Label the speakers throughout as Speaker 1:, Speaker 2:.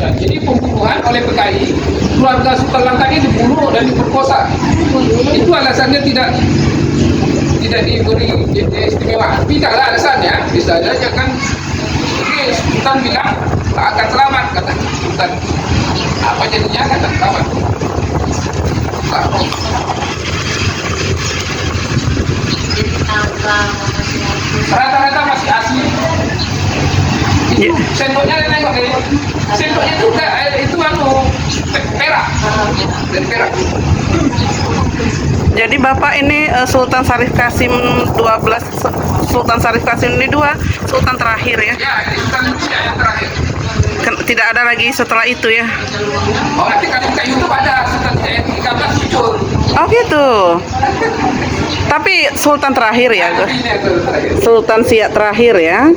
Speaker 1: pelajaran. Jadi pembunuhan oleh PKI, keluarga Sultan Langkat ini dibunuh dan diperkosa. Itu alasannya tidak diberi istimewa. Tidaklah alasannya, bisa saja kan. Jadi Sultan bilang akan selamat, kata Sultan. Apa jadinya kata selamat? Rata-rata masih asli. Itu sendoknya nengok dari sendoknya itu perak dan perak.
Speaker 2: Jadi Bapak ini Sultan Syarif Qasim 12, Sultan Syarif Qasim ini 2 sultan terakhir ya.
Speaker 1: Ya, ini Sultan yang terakhir.
Speaker 2: Tidak ada lagi setelah itu ya.
Speaker 1: Oh, nanti kan ke YouTube ada Sultan yang 13 muncul.
Speaker 2: Oh gitu. Tapi sultan terakhir ya,
Speaker 1: Ini yang terakhir.
Speaker 2: Sultan Siak terakhir ya.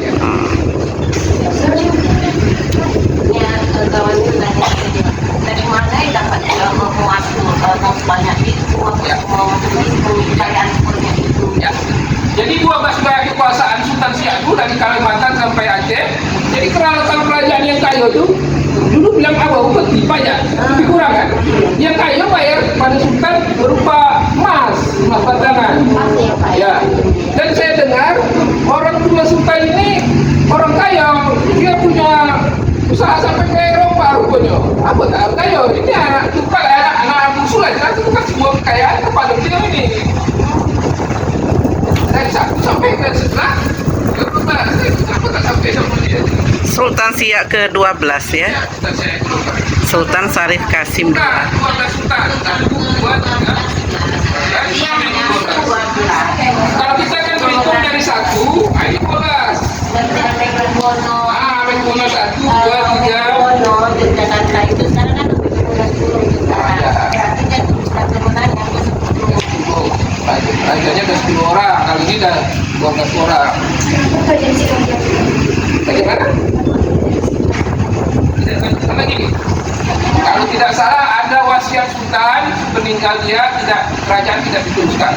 Speaker 3: Dari mana dapat mau sebanyak itu, mau kepercayaan seperti itu.
Speaker 1: Ya. Jadi 12 wilayah kekuasaan Sultan Siak itu dari Kalimantan sampai Aceh. Jadi kerajaan kerajaan yang kaya itu dulu bilang apa upeti pajak lebih kurang kan. Yang kaya bayar pada Sultan berupa emas batangan. Ya. Dan saya dengar orang tua Sultan ini orang kaya, dia punya usaha sampai ke Eropa rupanya. Apa tak kaya? Ini anak tunggal, anak bungsu lah. Itu kasih buah kekayaan kepada beliau ini. Dari 1 sampai ke setelah apa tak sampai sama dia.
Speaker 2: Sultan Siak ke-12 ya.
Speaker 1: Sultan saya lupa.
Speaker 2: Sultan Syarif Qasim.
Speaker 1: Nah, 12 sultan. 1, 2, 3. Kalau kita kan berhitung dari 1, ini 12.
Speaker 3: Bono,
Speaker 1: Bono 1, 2, 3.
Speaker 3: Bono, Jakarta itu sekarang kan lebih dari 10 juta. Berarti kan bisa kemenangan ke 10 juta.
Speaker 1: Rajanya ada 10 orang, kali ini ada 12 orang. Bagaimana? Tidak gini. Kalau tidak salah ada wasiat sultan peninggal dia kerajaan tidak diteruskan.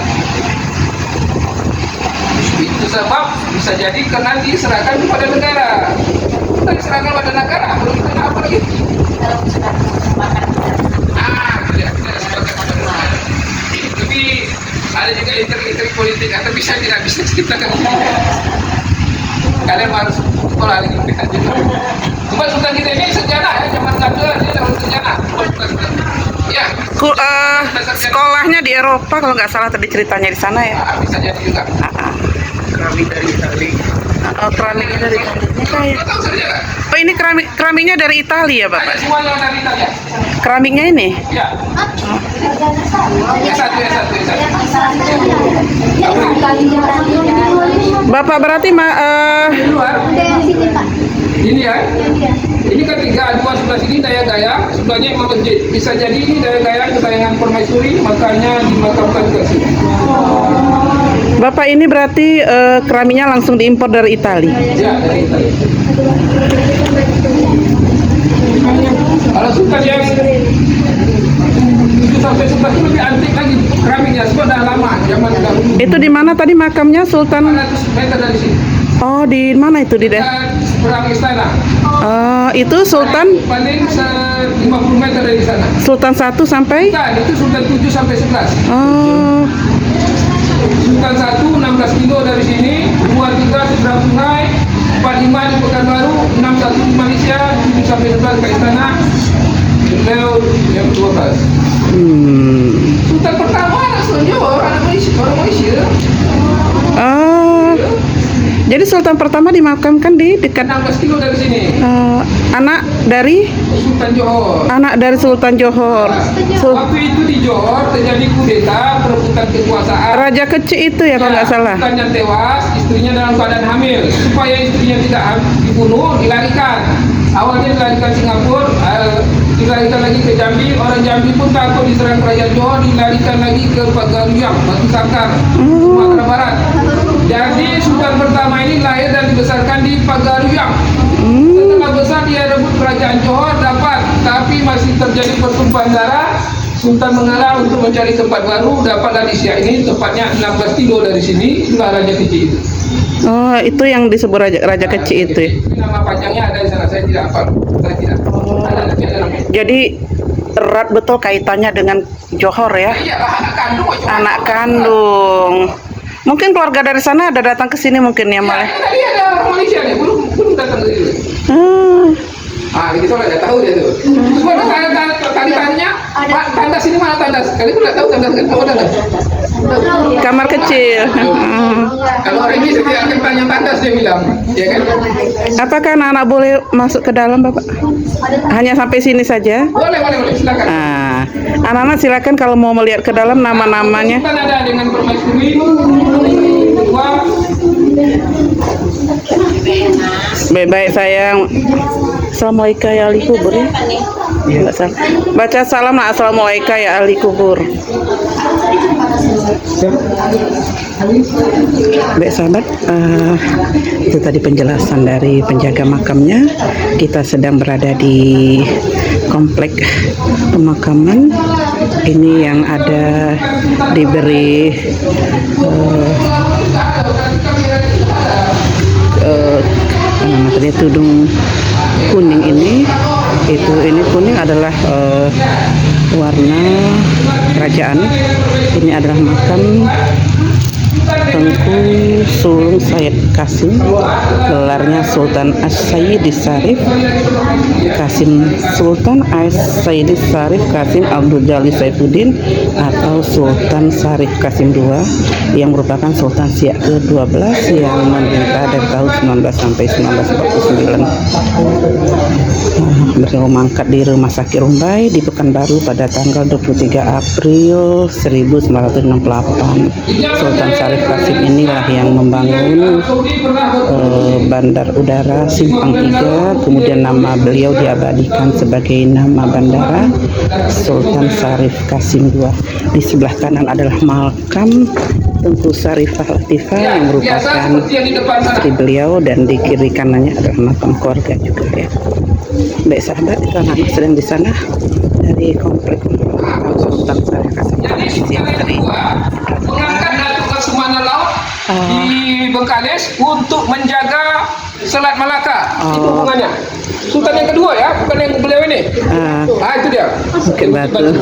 Speaker 1: Itu sebab bisa jadi karena diserahkan kepada negara. Kita diserahkan kepada negara, belum kita apa lagi?
Speaker 3: Kalau sudah kesempatan
Speaker 1: Tidak sepakat pada negara. Tapi ada juga intrik-intrik politik atau tidak bisa diciptakan. Kalian harus sekolah lagi. Cuma sultan kita ini sejarah ya, zaman Belanda dia dalam sejarah. Ya.
Speaker 2: Sekolahnya di Eropa kalau nggak salah tadi ceritanya di sana ya.
Speaker 1: Bisa jadi juga. Keramik dari Itali.
Speaker 2: Oh, keramiknya dari Italia.
Speaker 1: Kau tahu sejarah?
Speaker 2: Oh, ini keramiknya dari Italia,
Speaker 1: Ada
Speaker 2: Bapak.
Speaker 1: semua yang dari Italia.
Speaker 2: Keramiknya ini.
Speaker 1: Ya. S1.
Speaker 2: Bapak berarti
Speaker 1: Di luar. Ini ya. Ini kan 3, 2 sebelah sini daya-daya, sebelahnya Imam Masjid. Bisa jadi ini daya-daya kesayangan permaisuri, makanya dimakamkan ke sini.
Speaker 2: Bapak ini berarti keramiknya langsung diimpor dari Italia.
Speaker 1: Ya, dari Italia. Kalau sultan yang 7 sampai 11 itu lebih antik lagi keramiknya, sebab dah lama, zaman dahulu.
Speaker 2: Itu di mana tadi makamnya Sultan?
Speaker 1: 400 meter dari sini.
Speaker 2: Oh, di mana itu di
Speaker 1: Seberang istana.
Speaker 2: Itu Sultan
Speaker 1: Paling 50 meter dari sana.
Speaker 2: Sultan 1 sampai?
Speaker 1: Bukan, itu Sultan 7 sampai 11.
Speaker 2: Oh,
Speaker 1: Sultan 1 16 kilo dari sini, 23 seberang sungai, 45 di Pekanbaru, 61 di Malaysia, 7 sampai 11 ke istana. Beliau yang 12. Sultan pertama anak Sonjo, orang Malaysia.
Speaker 2: jadi Sultan pertama dimakamkan di dekat
Speaker 1: 16 kilo dari sini.
Speaker 2: anak dari
Speaker 1: Sultan Johor.
Speaker 2: Sultan Johor.
Speaker 1: Waktu itu di Johor terjadi kudeta perebutan kekuasaan.
Speaker 2: Raja kecil itu ya kalau nggak salah.
Speaker 1: Sultan yang tewas, istrinya dalam keadaan hamil. Supaya istrinya tidak dibunuh, dilarikan. Awalnya dilarikan Singapura, dilarikan lagi ke Jambi. Orang Jambi pun takut diserang kerajaan Johor, dilarikan lagi ke Pagaruyang, Batu Sangkar, Sumatera Barat. Jadi Sultan pertama ini lahir dan dibesarkan di Pagaruyang. Setelah besar dia rebut kerajaan Johor, dapat, tapi masih terjadi pertumpahan darah. Sultan mengalah untuk mencari tempat baru, dapatlah di Siak ini, tepatnya 16 kilo dari sini, itulah raja kecil itu.
Speaker 2: Oh, itu yang disebut raja kecil itu ya.
Speaker 1: Nama panjangnya ada di sana, saya tidak hafal. Saya tidak. Ada
Speaker 2: Jadi erat betul kaitannya dengan Johor ya.
Speaker 1: Iya, anak kandung.
Speaker 2: Anak kandung. Mungkin keluarga dari sana ada datang ke sini mungkin ya,
Speaker 1: Ya,
Speaker 2: Maleh.
Speaker 1: tadi ada orang Malaysia nih, belum datang ke sini. Gitu lah, nggak tahu dia tuh. Terus tadi tanya, Pak, tandas ini mana tandas? Kali itu nggak tahu tandas kan? Tahu tandas?
Speaker 2: Kamar kecil.
Speaker 1: Kalau hari ini saya tidak akan tanya tandas, dia bilang, ya kan?
Speaker 2: Apakah anak-anak boleh masuk ke dalam, Bapak? Hanya sampai sini saja?
Speaker 1: Boleh, silakan.
Speaker 2: Anak-anak silakan kalau mau melihat ke dalam nama-namanya.
Speaker 1: Kita ada dengan permaisuri, dua.
Speaker 2: Baik-baik sayang. Assalamualaikum ya ahli kubur ya. Ya, baca salam lah. Assalamualaikum ya ahli kubur. Baik sahabat, itu tadi penjelasan dari penjaga makamnya. Kita sedang berada di komplek pemakaman. Ini yang ada diberi namanya tudung kuning ini. Ini kuning adalah warna kerajaan. Ini adalah makam Tengku Sulung Said Qasim, gelarnya Sultan As-Sayyid Syarif Qasim, Sultan As-Sayyid Syarif Qasim Abdul Jalil Saifuddin atau Sultan Syarif Qasim II, yang merupakan Sultan Siak ke-12 yang memerintah dari tahun 19 sampai 1949. Beliau mangkat di Rumah Sakit Rumbai di Pekanbaru pada tanggal 23 April 1968. Sultan Syarif Qasim inilah yang membangun Bandar Udara Simpang 3, kemudian nama beliau diabadikan sebagai nama bandara Sultan Syarif Qasim II. Di sebelah kanan adalah makam Tengku Syarifah Latifah yang merupakan istri beliau, dan di kiri kanannya adalah makam keluarga juga ya. Baik sahabat, itu anak sedang di sana dari komplek Sultan Syarif Qasim.
Speaker 1: Mengangkat Datuk Laksamana Laut di Bengkalis untuk menjaga Selat Malaka. Itu hubungannya. Sultan yang kedua ya, bukan yang beliau ini. Itu dia.
Speaker 2: Bukit Batu.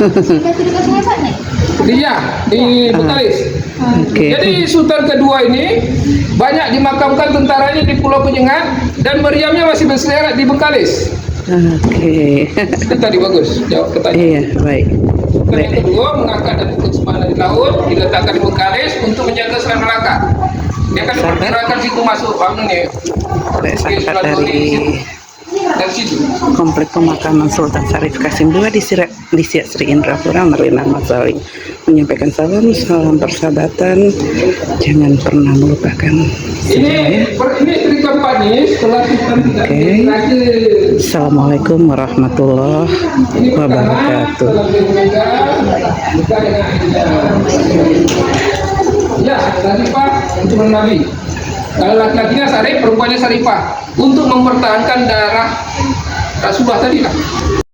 Speaker 1: Iya, di Bengkalis. Jadi Sultan kedua ini banyak dimakamkan tentaranya di Pulau Penyengat, dan meriamnya masih berselerak di Bengkalis. Itu tadi bagus jawab pertanyaan.
Speaker 2: Iya, baik.
Speaker 1: Sultan yang kedua mengangkat Datuk Laksamana di laut, diletakkan di Bengkalis untuk menjaga Selat Malaka. Dia kan diperkirakan situ masuk nih.
Speaker 2: Sahabat dari komplek pemakaman Sultan Syarif Qasim II di Siak Sri Indrapura, Marina Masaling menyampaikan salam persahabatan. Jangan pernah melupakan sejarah.
Speaker 1: Ini istri keempat nih setelah Sultan tidak
Speaker 2: Assalamualaikum warahmatullahi wabarakatuh.
Speaker 1: Ya, Sarifah untuk Nabi. Kalau laki-lakinya Sarif, perempuannya Sarifah, untuk mempertahankan darah Rasulullah tadi lah.